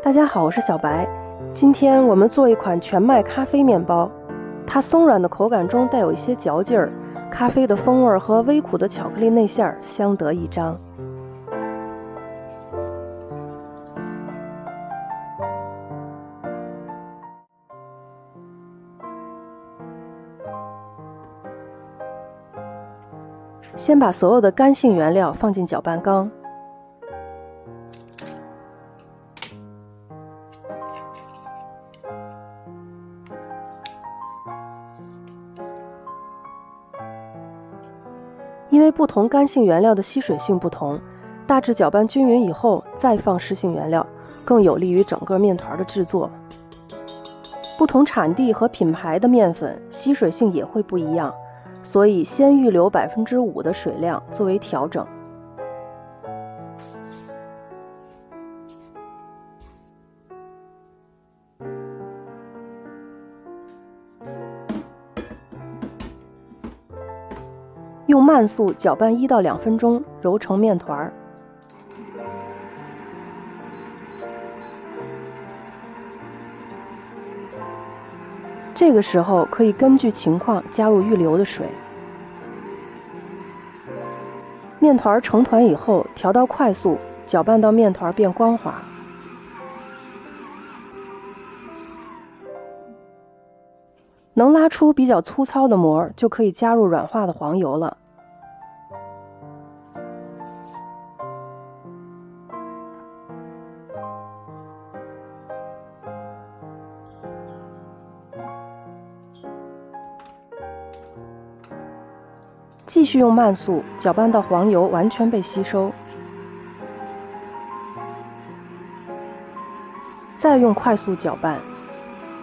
大家好，我是小白。今天我们做一款全麦咖啡面包，它松软的口感中带有一些嚼劲儿，咖啡的风味和微苦的巧克力内馅相得益彰。先把所有的干性原料放进搅拌缸，因为不同干性原料的吸水性不同，大致搅拌均匀以后再放湿性原料，更有利于整个面团的制作。不同产地和品牌的面粉吸水性也会不一样，所以先预留5%的水量作为调整。用慢速搅拌1到2分钟，揉成面团。这个时候可以根据情况加入预留的水。面团成团以后，调到快速，搅拌到面团变光滑。能拉出比较粗糙的膜，就可以加入软化的黄油了。继续用慢速搅拌到黄油完全被吸收，再用快速搅拌。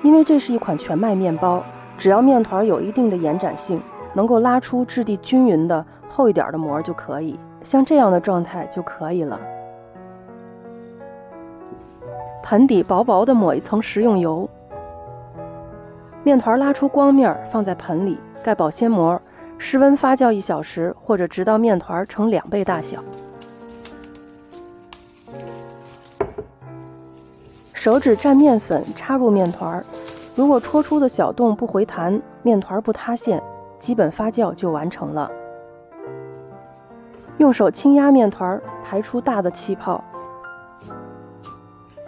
因为这是一款全麦面包，只要面团有一定的延展性，能够拉出质地均匀的厚一点的膜就可以，像这样的状态就可以了。盆底薄薄的抹一层食用油，面团拉出光面放在盆里，盖保鲜膜，室温发酵1小时，或者直到面团成2倍大小。手指蘸面粉插入面团，如果戳出的小洞不回弹，面团不塌陷，基本发酵就完成了。用手轻压面团，排出大的气泡，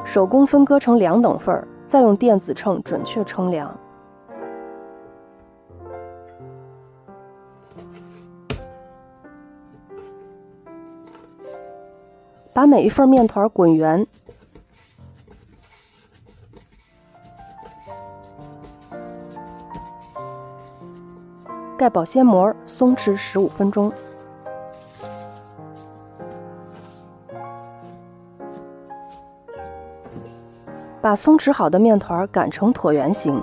手工分割成2等份，再用电子秤准确称量。把每一份面团滚圆，盖保鲜膜，松弛15分钟。把松弛好的面团擀成椭圆形，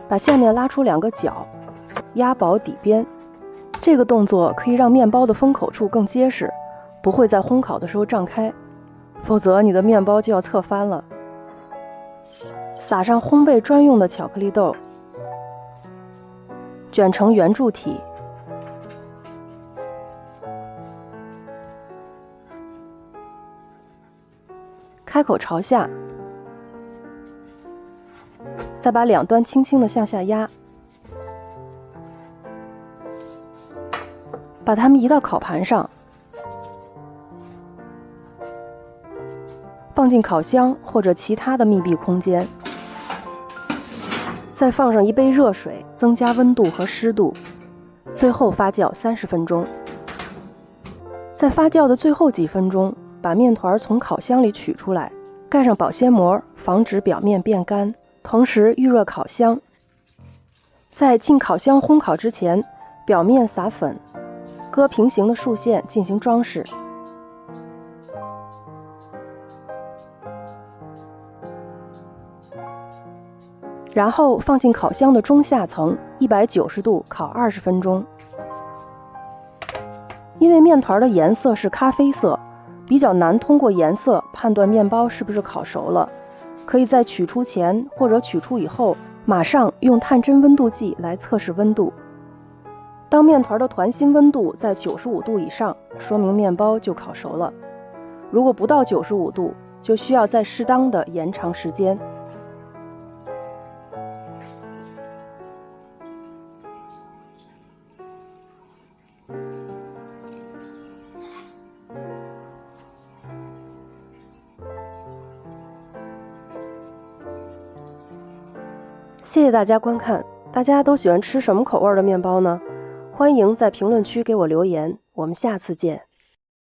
把下面拉出2个角，压薄底边。这个动作可以让面包的封口处更结实，不会在烘烤的时候胀开，否则你的面包就要侧翻了。撒上烘焙专用的巧克力豆，卷成圆柱体，开口朝下，再把2端轻轻地向下压，把它们移到烤盘上，放进烤箱或者其他的密闭空间。再放上1杯热水，增加温度和湿度，最后发酵30分钟。在发酵的最后几分钟，把面团从烤箱里取出来，盖上保鲜膜，防止表面变干，同时预热烤箱。在进烤箱烘烤之前，表面撒粉，割平行的竖线进行装饰。然后放进烤箱的中下层，190度烤20分钟。因为面团的颜色是咖啡色，比较难通过颜色判断面包是不是烤熟了，可以在取出前或者取出以后，马上用探针温度计来测试温度。当面团的团心温度在95度以上，说明面包就烤熟了。如果不到95度，就需要再适当的延长时间。谢谢大家观看，大家都喜欢吃什么口味的面包呢？欢迎在评论区给我留言，我们下次见。